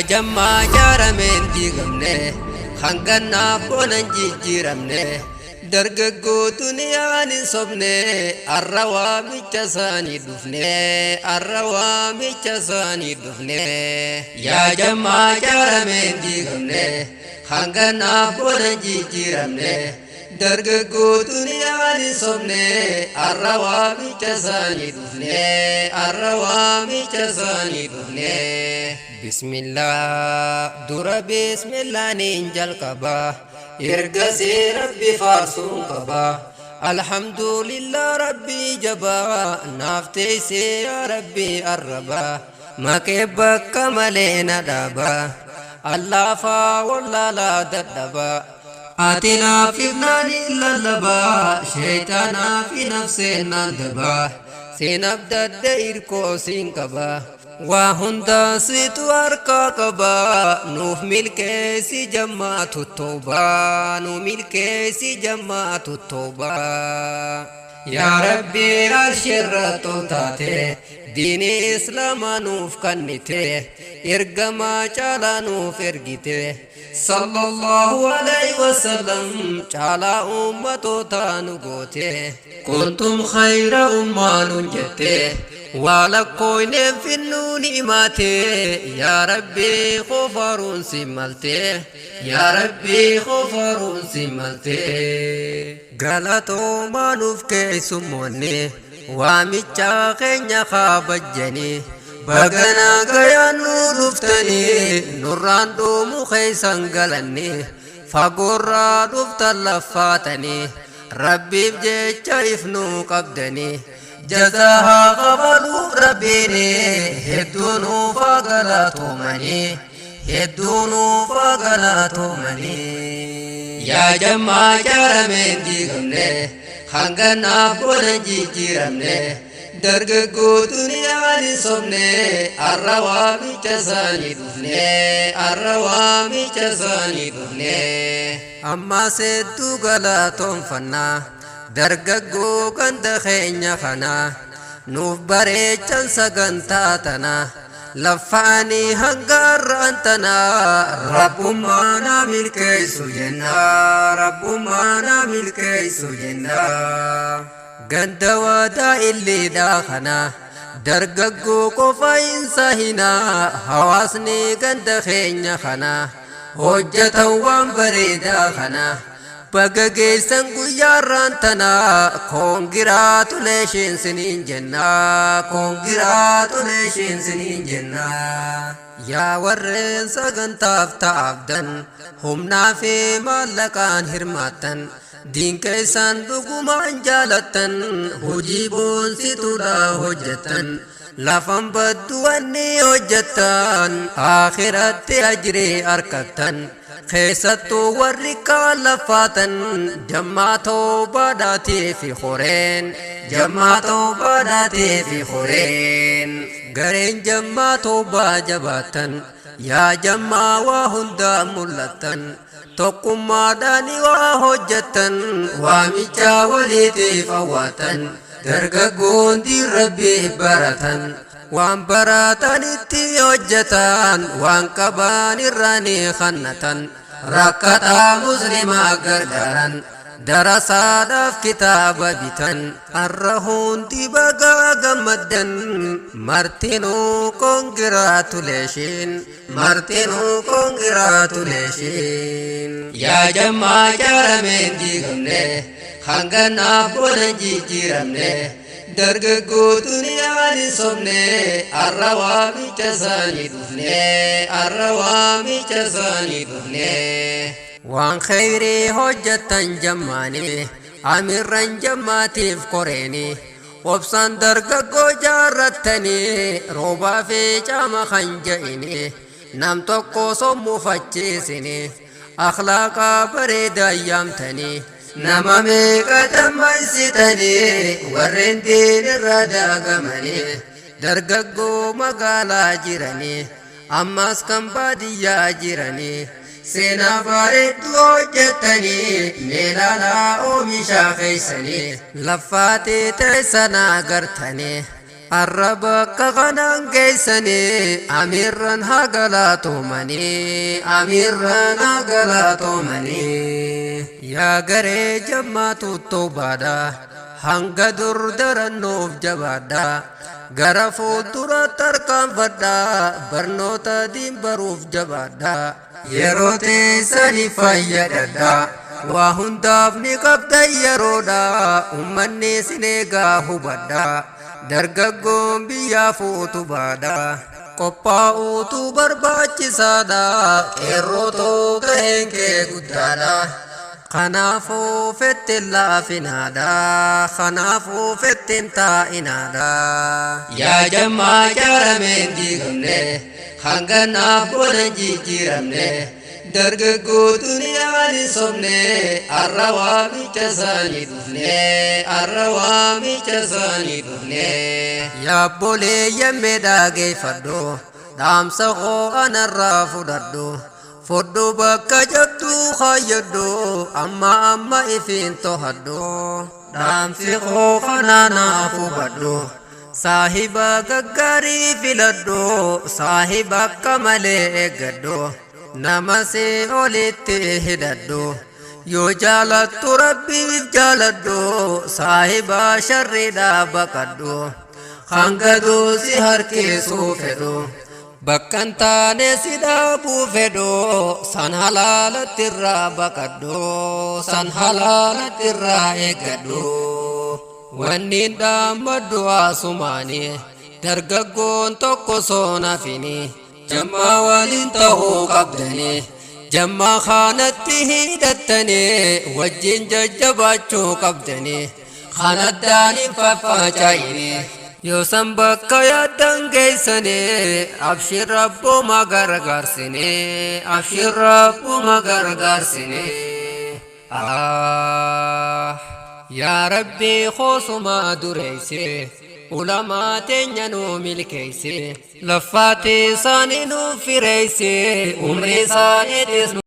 jammaa jaarameen diigamne hangannaaf boonan jijjiiramne dargaggoo duniyaan hin sobne arra waamicha isaanii dhufne arra waamicha isaanii dhufne yaa jammaa jaarameen diigamne hangannaaf boonan jijjiiramne dargaggoo duniyaan hin sobne arra waamicha isaanii dhufne arra waamicha isaanii dhufne bismillah dura bismillaaniin jalqaba ergasi rabbi faarsuun qaba alhamdulillah rabbi jaba naafteeyse yaa rabbi arraba makee bakka malee na dhaaba allaafaa wallaalaa dadhaba ati naaf ifnaani lallaba sheeytaanaa fi nafseen naan daba siin abdadde irkoo siin qaba waa hundaa situ harkaa qaba nuuf milkeessi jammaatu tawbaa nuuf milkeessi jammaatu tawbaa yaa rabbi arshirra toltaate diini islaamaa nuuf kannite ergamaa caalaa nuuf ergite sallallahu alayhi wasallam caalaa ummatootaa nu goote kuntum khayra ummaa nuun jette waa lakkooyneef finnuu ni'imaate yaa rabbi qofaruun si malte yaa rabbi qofaruun si malte galatoomaa nuuf keessummoonne waamicha keenya kaabajjani baganaa gayaan nu dhuftanii nurraan dhuumu keeysan galanni fagoorraa dhuftan laffaatanii rabbiif jecha ifnuu qabdanii jazaahaa qabaluuf rabbiini hedduu nuuf galatoomanii hedduu nuuf galatoomanii yaa jammaa jaarameen diigamne hangannaaf boonan jijjiiramne dargaggoo duniyaan hin sobne arra waamicha isaanii dhufne arra waamicha isaanii dhufne ammaas hedduu galatoonfannaa dargaggoo ganda keenya kana nuuf bareechan sagantaa tana laffaanii hanga arraan tana rabbummaa na milkeessu jenna rabbummaa na milkeessu jenna ganda waadaa illeedhaa kana dargaggoo qofa hin sahina hawaasni ganda keenya kana hojjetan waan bareedaa kana baga geessan guyyaarraan tana koongiraatuleeshin siniin jenna koongiraatuleeshin siniin jenna yaa warreen sagantaaf ta'abdan humnaa fi maallaqaan hirmaattan diin keessan dhugumaan jaalattan hojii boonsituudha hojjettan lafan baddu wanni hojjettan akhiratti ajree arkattan keessattuu warri kaan laffaatan jammaatoo baadhaatee fi horeen jammaatoo baadhaatee fi horeen gareen jammaatoo baajabaatan yaa jammaa waa hundaa mul'attan tokkummaadhaani waa hojjettan waamicha waliitiif hawwaatan dargaggoon diin rabbii baratan waan baratanitti hojjetan waan qaban irraanii kannatan rakkataa muslimaa gargaaran darasaadhaaf kitaaba bitan arra hundi bagaa gammaddan martinuu koongiraatuleeshin martinuu koongiraatuleeshin yaa jammaa jaarameen diigamne hangannaaf boonan jijjiiramne dargaggoo duniyaan hin sobne arra waamicha isaanii dhufne arra waamicha isaanii dhufne waan khayrii hojjettan jammaani amirran jammaatiif koreeni obsaan dargaggoo jaarrattanii roobaa fi caama kan ja'ini nam tokko sommufachiisini akhlaaqaa bareedaa yaamtanii nama meeqa dammaysitanii warreen diin irra daagamanii dargaggoo magaalaa jiranii ammas kan baadiyyaa jiranii seenaa bareedduu hojjettanii meelaalaa oomishaa keeysanii laffaatee teessanaa gartanii arraba kakanan geessani amirran hagalaatumani amirran hagalaatumani yaa garee jammaatu toobaadha hanga dur darannoof jabaadha gara fuuldura tarkaanfadha barnoota diin baruuf jabaadha yeroo teessani fayyadadha waa hundaaf ni qabda yeroodha ummanni sin eegaa hubadha dargaggoon biyyaaf utubaadha qophaa'uutu barbaachisaadha qeerrootoo gaheen kee guddaadha kanaafuu fettiin laafinaadha kanaafuu fettiin taa'inaadha yaa jammaa jaarameen diigamne hanganaaf booda jijjiiramne dargaggootun yaani sobne arra waamicha isaanii dhufne arra waamicha isaanii dhufne yaabbolee yammee dhaageeffadhu dhaamsa koo anarraa fudhadhu fodhu bakka jabduu kaayyadhu amma ifiin tohadhu dhaamsi koo kanaanaaf hubadhu saahiba gaggaarii filadhu saahiba akka malee eeggadhu nama si olitti hidhadhu yoo jaalattu rabbiif jaaladhu saahiba sharriidhaa baqadhu hanga duusi harkisuu fedhu bakkan taane si dhaabuu fedhu san halaalatti irraa baqadhu san halaalatti irraa eeggadhu wanniin dhaammadhu haasumaani dargaggoon tokko soonafini jammaa waliin ta'uu qabdani jammaa kanatti hidhattani wajjin jajjabaachuu qabdani kanaddaan hin faffacaa'ini yoo san bakka yaaddan geessani abshir rabbuma gargaarsini abshir rabbuma gargaarsini yaa rabbi khoosuma dureeyse ulamaa teenya nuu milkeeyse laffaati isaanii nuu fireeyse umrii isaaniitis